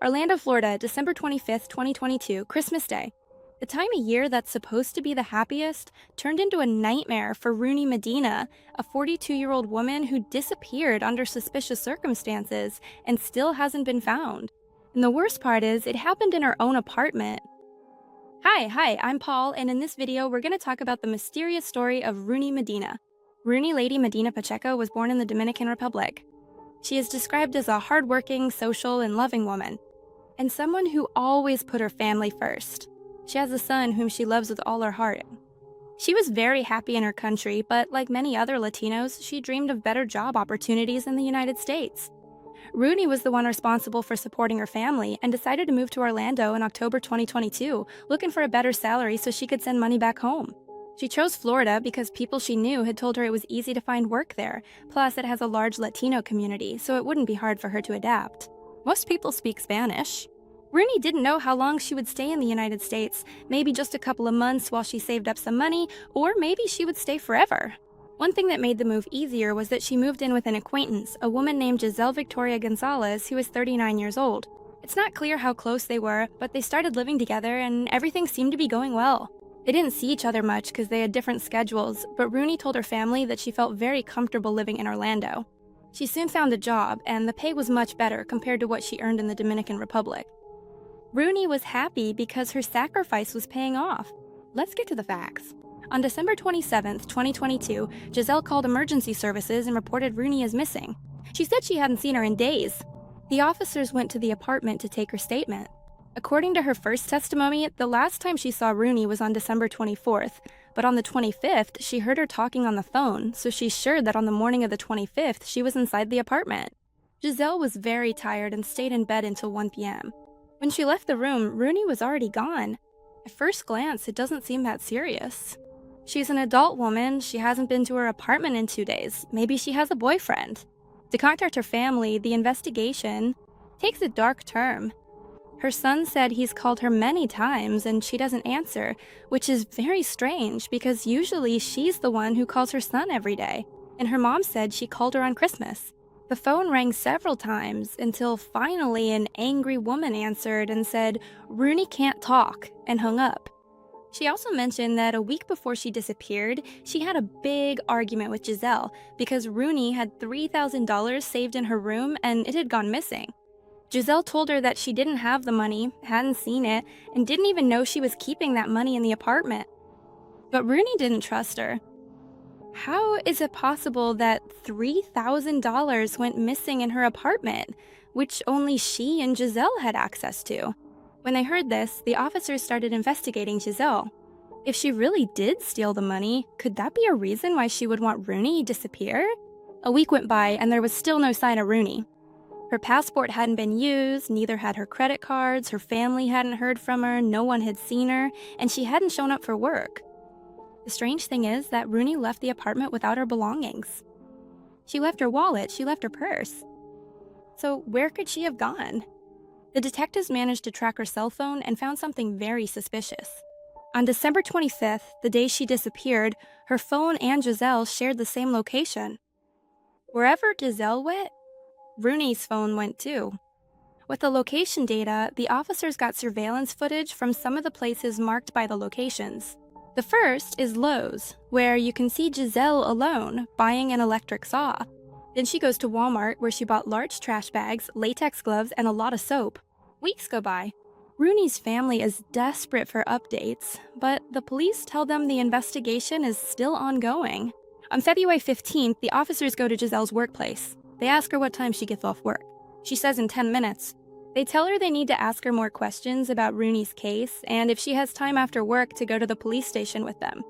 Orlando, Florida, December 25th, 2022, Christmas Day. The time of year that's supposed to be the happiest turned into a nightmare for Runy Medina, a 42-year-old woman who disappeared under suspicious circumstances and still hasn't been found. And the worst part is, it happened in her own apartment. Hi, I'm Paul, and in this video, we're going to talk about the mysterious story of Runy Medina. Runy Lady Medina Pacheco was born in the Dominican Republic. She is described as a hardworking, social, and loving woman, and someone who always put her family first. She has a son whom she loves with all her heart. She was very happy in her country, but like many other Latinos, she dreamed of better job opportunities in the United States. Runy was the one responsible for supporting her family and decided to move to Orlando in October 2022, looking for a better salary so she could send money back home. She chose Florida because people she knew had told her it was easy to find work there, plus it has a large Latino community, so it wouldn't be hard for her to adapt. Most people speak Spanish. Runy didn't know how long she would stay in the United States, maybe just a couple of months while she saved up some money, or maybe she would stay forever. One thing that made the move easier was that she moved in with an acquaintance, a woman named Giselle Victoria Gonzalez, who was 39 years old. It's not clear how close they were, but they started living together and everything seemed to be going well. They didn't see each other much because they had different schedules, but Runy told her family that she felt very comfortable living in Orlando. She soon found a job, and the pay was much better compared to what she earned in the Dominican Republic. Runy was happy because her sacrifice was paying off. Let's get to the facts. On December 27th, 2022, Giselle called emergency services and reported Runy as missing. She said she hadn't seen her in days. The officers went to the apartment to take her statement. According to her first testimony, the last time she saw Runy was on December 24th, but on the 25th, she heard her talking on the phone, so she's sure that on the morning of the 25th, she was inside the apartment. Giselle was very tired and stayed in bed until 1 p.m. When she left the room, Runy was already gone. At first glance, it doesn't seem that serious. She's an adult woman, she hasn't been to her apartment in 2 days, maybe she has a boyfriend. To contact her family, the investigation takes a dark turn. Her son said he's called her many times and she doesn't answer, which is very strange because usually she's the one who calls her son every day, and her mom said she called her on Christmas. The phone rang several times until finally an angry woman answered and said, "Runy can't talk," and hung up. She also mentioned that a week before she disappeared, she had a big argument with Giselle because Runy had $3,000 saved in her room and it had gone missing. Giselle told her that she didn't have the money, hadn't seen it, and didn't even know she was keeping that money in the apartment. But Runy didn't trust her. How is it possible that $3,000 went missing in her apartment, which only she and Giselle had access to? When they heard this, the officers started investigating Giselle. If she really did steal the money, could that be a reason why she would want Runy to disappear? A week went by and there was still no sign of Runy. Her passport hadn't been used, neither had her credit cards, her family hadn't heard from her, no one had seen her, and she hadn't shown up for work. The strange thing is that Runy left the apartment without her belongings. She left her wallet, she left her purse. So where could she have gone? The detectives managed to track her cell phone and found something very suspicious. On December 25th, the day she disappeared, her phone and Giselle shared the same location. Wherever Giselle went, Runy's phone went too. With the location data, the officers got surveillance footage from some of the places marked by the locations. The first is Lowe's, where you can see Giselle alone, buying an electric saw. Then she goes to Walmart, where she bought large trash bags, latex gloves, and a lot of soap. Weeks go by. Runy's family is desperate for updates, but the police tell them the investigation is still ongoing. On February 15th, the officers go to Giselle's workplace. They ask her what time she gets off work. She says in 10 minutes. They tell her they need to ask her more questions about Runy's case and if she has time after work to go to the police station with them.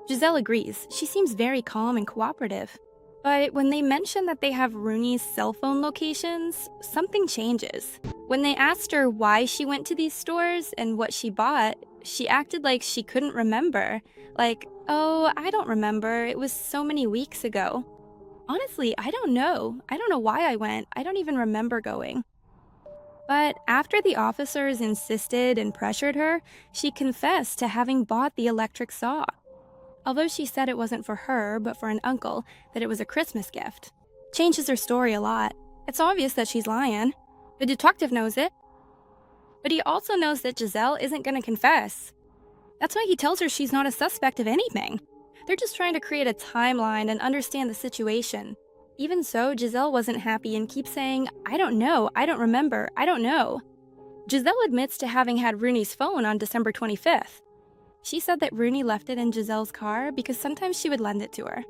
Giselle agrees. She seems very calm and cooperative. But when they mention that they have Runy's cell phone locations, something changes. When they asked her why she went to these stores and what she bought, she acted like she couldn't remember. Like, "Oh, I don't remember. It was so many weeks ago." Honestly, I don't know. I don't know why I went. I don't even remember going. But after the officers insisted and pressured her, she confessed to having bought the electric saw. Although she said it wasn't for her, but for an uncle, that it was a Christmas gift. Changes her story a lot. It's obvious that she's lying. The detective knows it. But he also knows that Giselle isn't going to confess. That's why he tells her she's not a suspect of anything. They're just trying to create a timeline and understand the situation. Even so, Giselle wasn't happy and keeps saying, "I don't know, I don't remember, I don't know." Giselle admits to having had Runy's phone on December 25th. She said that Runy left it in Giselle's car because sometimes she would lend it to her.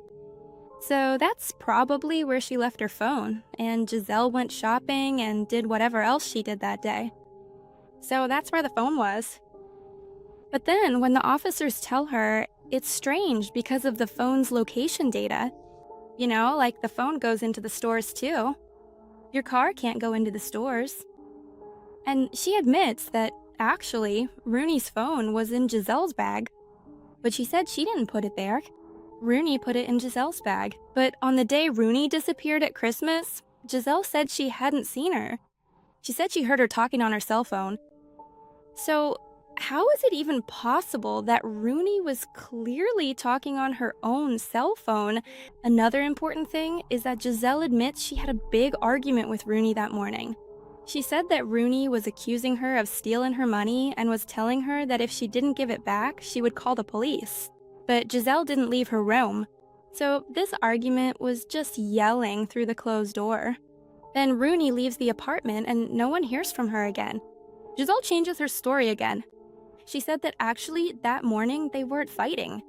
So that's probably where she left her phone, and Giselle went shopping and did whatever else she did that day. So that's where the phone was. But then, when the officers tell her, it's strange because of the phone's location data. You know, like the phone goes into the stores too. Your car can't go into the stores. And she admits that, actually, Runy's phone was in Giselle's bag. But she said she didn't put it there. Runy put it in Giselle's bag. But on the day Runy disappeared at Christmas, Giselle said she hadn't seen her. She said she heard her talking on her cell phone. So, how is it even possible that Runy was clearly talking on her own cell phone? Another important thing is that Giselle admits she had a big argument with Runy that morning. She said that Runy was accusing her of stealing her money and was telling her that if she didn't give it back, she would call the police. But Giselle didn't leave her room. So this argument was just yelling through the closed door. Then Runy leaves the apartment and no one hears from her again. Giselle changes her story again. She said that actually that morning they weren't fighting.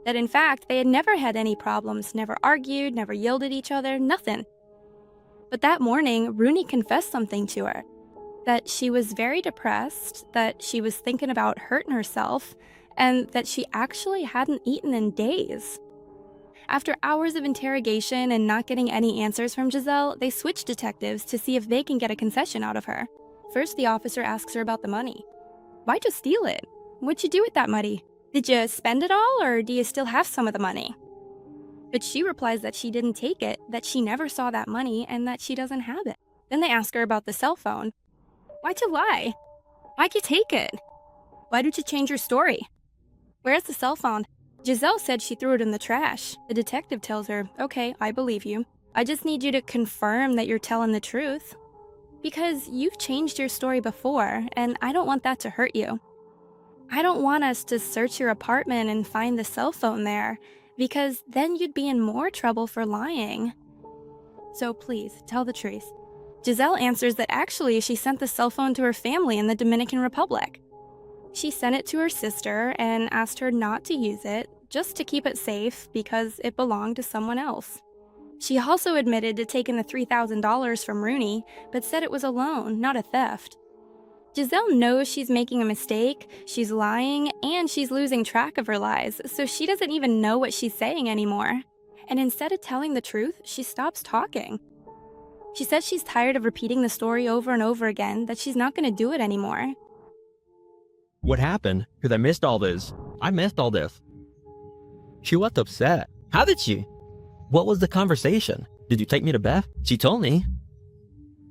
That in fact they had never had any problems, never argued, never yelled at each other, nothing. But that morning, Runy confessed something to her. That she was very depressed, that she was thinking about hurting herself, and that she actually hadn't eaten in days. After hours of interrogation and not getting any answers from Giselle, they switch detectives to see if they can get a confession out of her. First, the officer asks her about the money. Why'd you steal it? What'd you do with that money? Did you spend it all, or do you still have some of the money? But she replies that she didn't take it, that she never saw that money, and that she doesn't have it. Then they ask her about the cell phone. Why'd you lie? Why'd you take it? Why did you change your story? Where's the cell phone? Giselle said she threw it in the trash. The detective tells her, "Okay, I believe you. I just need you to confirm that you're telling the truth. Because you've changed your story before, and I don't want that to hurt you. I don't want us to search your apartment and find the cell phone there, because then you'd be in more trouble for lying. So please, tell the truth." Giselle answers that actually she sent the cell phone to her family in the Dominican Republic. She sent it to her sister and asked her not to use it, just to keep it safe because it belonged to someone else. She also admitted to taking the $3,000 from Runy, but said it was a loan, not a theft. Giselle knows she's making a mistake, she's lying, and she's losing track of her lies, so she doesn't even know what she's saying anymore. And instead of telling the truth, she stops talking. She says she's tired of repeating the story over and over again, that she's not going to do it anymore. What happened? Because I missed all this. I missed all this. She looked upset. How did she? What was the conversation? Did you take me to Beth? She told me.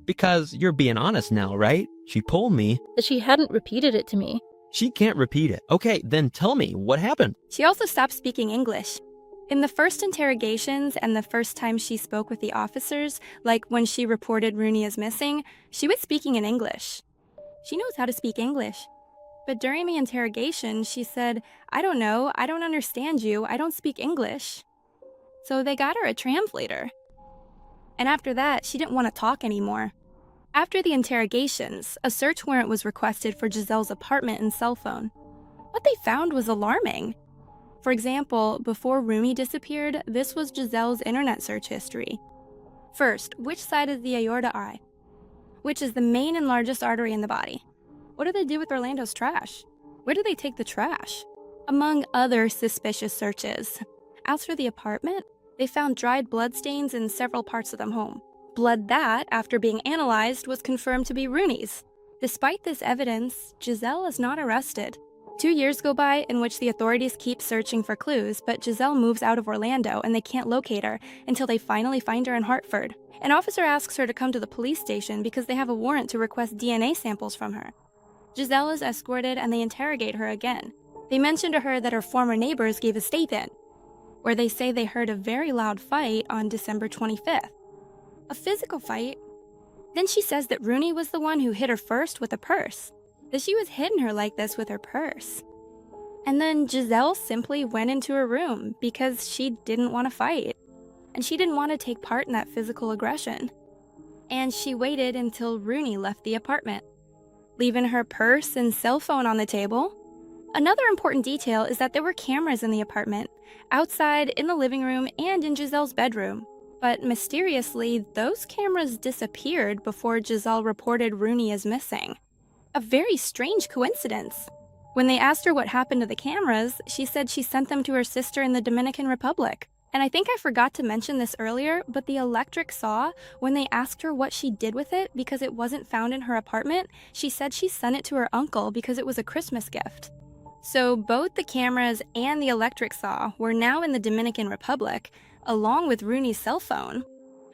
Because you're being honest now, right? She told me. That she hadn't repeated it to me. She can't repeat it. Okay, then tell me, what happened? She also stopped speaking English. In the first interrogations and the first time she spoke with the officers, like when she reported Runy as missing, she was speaking in English. She knows how to speak English. But during the interrogation, she said, "I don't know, I don't understand you, I don't speak English." So they got her a translator. And after that, she didn't want to talk anymore. After the interrogations, a search warrant was requested for Giselle's apartment and cell phone. What they found was alarming. For example, before Runy disappeared, this was Giselle's internet search history. First, which side is the aorta eye? Which is the main and largest artery in the body? What do they do with Orlando's trash? Where do they take the trash? Among other suspicious searches. As for the apartment, they found dried bloodstains in several parts of the home. Blood that, after being analyzed, was confirmed to be Runy's. Despite this evidence, Giselle is not arrested. 2 years go by in which the authorities keep searching for clues, but Giselle moves out of Orlando and they can't locate her until they finally find her in Hartford. An officer asks her to come to the police station because they have a warrant to request DNA samples from her. Giselle is escorted and they interrogate her again. They mention to her that her former neighbors gave a statement, where they say they heard a very loud fight on December 25th. A physical fight? Then she says that Runy was the one who hit her first with a purse, that she was hitting her like this with her purse. And then Giselle simply went into her room because she didn't want to fight, and she didn't want to take part in that physical aggression. And she waited until Runy left the apartment, leaving her purse and cell phone on the table. Another important detail is that there were cameras in the apartment, outside, in the living room, and in Giselle's bedroom. But mysteriously, those cameras disappeared before Giselle reported Runy as missing. A very strange coincidence. When they asked her what happened to the cameras, she said she sent them to her sister in the Dominican Republic. And I think I forgot to mention this earlier, but the electric saw, when they asked her what she did with it because it wasn't found in her apartment, she said she sent it to her uncle because it was a Christmas gift. So both the cameras and the electric saw were now in the Dominican Republic, along with Runy's cell phone.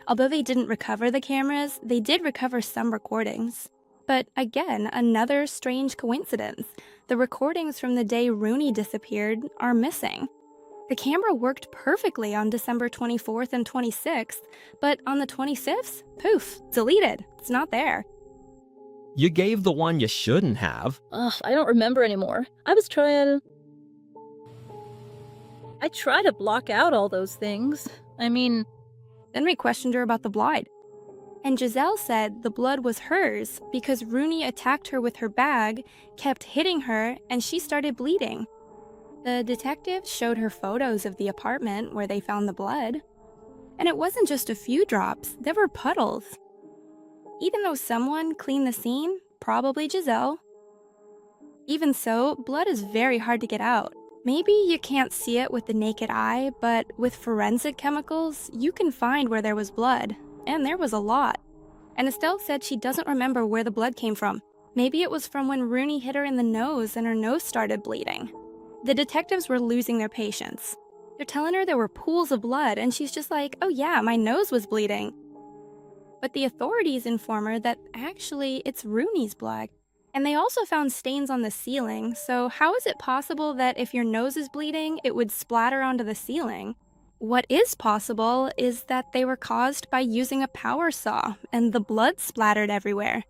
Although they didn't recover the cameras, they did recover some recordings. But again, another strange coincidence. The recordings from the day Runy disappeared are missing. The camera worked perfectly on December 24th and 26th, but on the 25th, poof, deleted. It's not there. You gave the one you shouldn't have. Ugh, I don't remember anymore. I tried to block out all those things. Then we questioned her about the blood. And Giselle said the blood was hers because Runy attacked her with her bag, kept hitting her, and she started bleeding. The detectives showed her photos of the apartment where they found the blood. And it wasn't just a few drops, there were puddles. Even though someone cleaned the scene, probably Giselle. Even so, blood is very hard to get out. Maybe you can't see it with the naked eye, but with forensic chemicals, you can find where there was blood. And there was a lot. And Estelle said she doesn't remember where the blood came from. Maybe it was from when Runy hit her in the nose and her nose started bleeding. The detectives were losing their patience. They're telling her there were pools of blood, and she's just like, oh yeah, my nose was bleeding. But the authorities inform her that actually it's Runy's blood. And they also found stains on the ceiling, so how is it possible that if your nose is bleeding, it would splatter onto the ceiling? What is possible is that they were caused by using a power saw, and the blood splattered everywhere.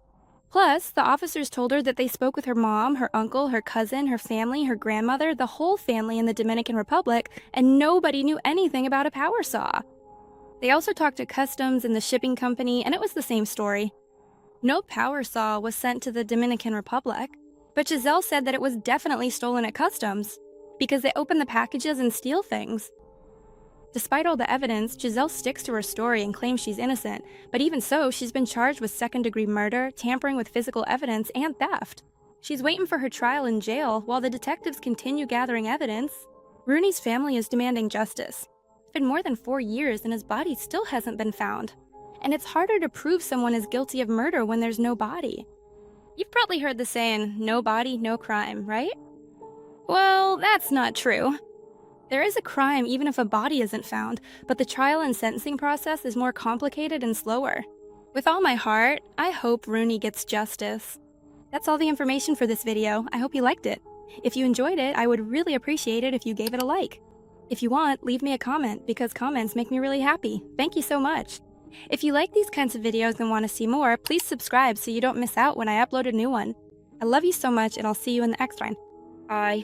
Plus, the officers told her that they spoke with her mom, her uncle, her cousin, her family, her grandmother, the whole family in the Dominican Republic, and nobody knew anything about a power saw. They also talked to customs and the shipping company, and it was the same story. No power saw was sent to the Dominican Republic, but Giselle said that it was definitely stolen at customs, because they open the packages and steal things. Despite all the evidence, Giselle sticks to her story and claims she's innocent, but even so, she's been charged with second-degree murder, tampering with physical evidence, and theft. She's waiting for her trial in jail while the detectives continue gathering evidence. Runy's family is demanding justice. It's been more than 4 years and his body still hasn't been found. And it's harder to prove someone is guilty of murder when there's no body. You've probably heard the saying, no body, no crime, right? Well, that's not true. There is a crime even if a body isn't found, but the trial and sentencing process is more complicated and slower. With all my heart, I hope Runy gets justice. That's all the information for this video. I hope you liked it. If you enjoyed it, I would really appreciate it if you gave it a like. If you want, leave me a comment, because comments make me really happy. Thank you so much. If you like these kinds of videos and want to see more, please subscribe so you don't miss out when I upload a new one. I love you so much, and I'll see you in the next one. Bye.